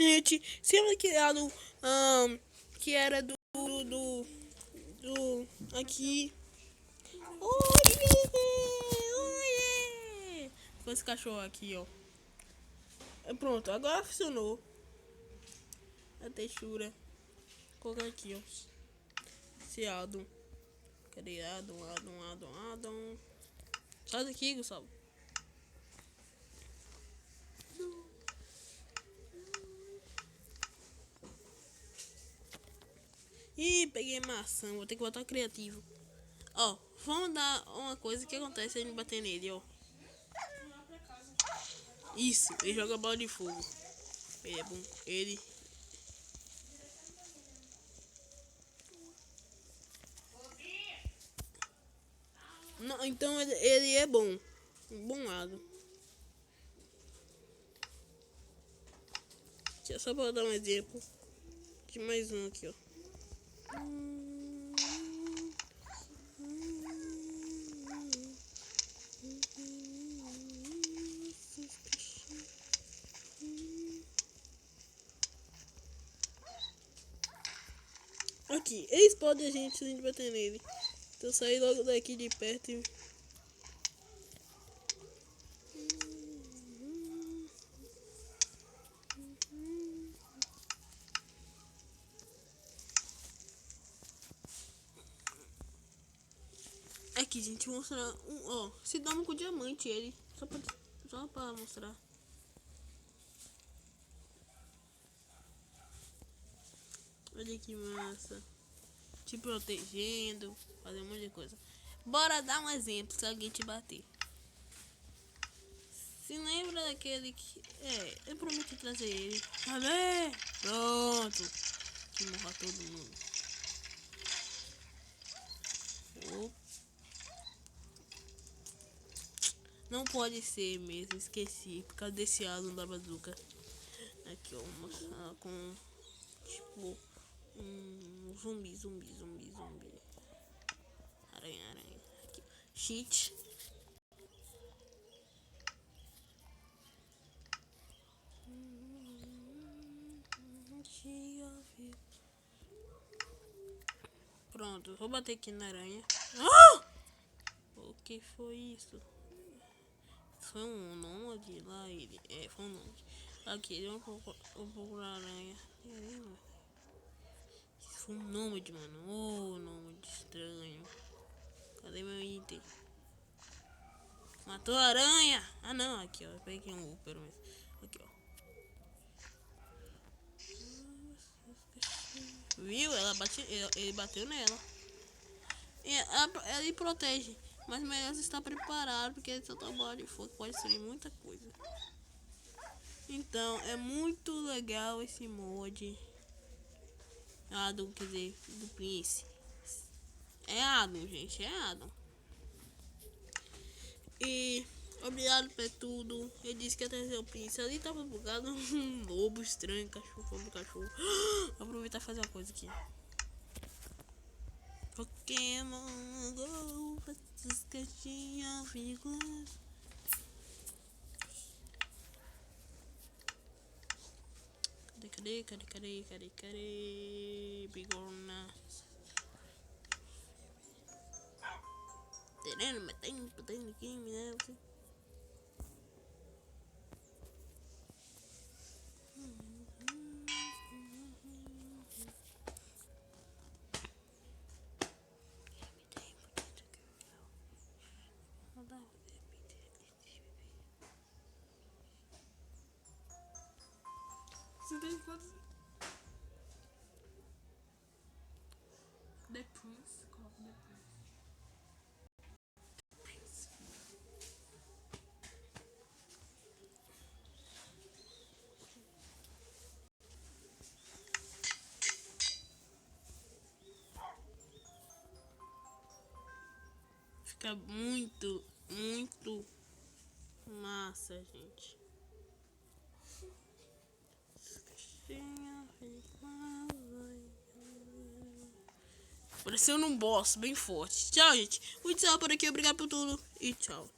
Gente, se ela criado que era do aqui. Oiê! Com esse cachorro aqui, ó. Pronto, agora funcionou. A textura. Colocar aqui, ó. Esse Adam. Cadê Adam? Sai daqui, Gustavo. Ih, peguei maçã. Vou ter que botar criativo. Ó, vamos dar uma coisa que acontece se a gente bater nele, ó. Isso, ele joga bola de fogo. Ele é bom. Ele. Não, então ele é bom. Um bom lado. Só pra dar um exemplo. De mais um aqui, ó. Aqui, eles podem a gente bater nele. Então sair logo daqui de perto e... Aqui, gente, vou mostrar um, ó, se dá com diamante ele, só pra mostrar. Olha que massa. Te protegendo, fazer um monte de coisa. Bora dar um exemplo se alguém te bater. Se lembra daquele que... eu prometi trazer ele. Cadê? Pronto. Que morra todo mundo. Não pode ser mesmo, esqueci. Por causa desse asa da bazuca. Aqui, ó, mostrar com... Tipo... zumbi. Aranha. Aqui. Cheat. Pronto, vou bater aqui na aranha. Ah! O que foi isso? Foi um nômade lá, ele. Foi um nômade. Aqui, vamos procurar aranha. Foi um nômade, mano. Oh, nômade estranho. Cadê meu item? Matou a aranha! Ah, não, aqui, ó. Eu peguei um pelo menos. Aqui, ó. Viu? Ele bateu nela. Ele protege. Mas melhor você estar preparado, porque ele solta bola de fogo, pode destruir muita coisa. Então, é muito legal esse mod. Quer dizer, do Prince. É Adam, gente, é Adam. E obrigado por tudo. Ele disse que ia trazer o Prince. Ali tava bugado um lobo estranho, cachorro. Vou aproveitar e fazer uma coisa aqui. Pokémon Go, essas caixinhas figuras. Cadê? Bigorna. Matando aqui, né? Você tem quantos? The Prince? Coloca The Prince. Fica muito massa, gente. Pareceu num boss bem forte. Tchau, gente. Muito tchau por aqui. Obrigado por tudo. E tchau.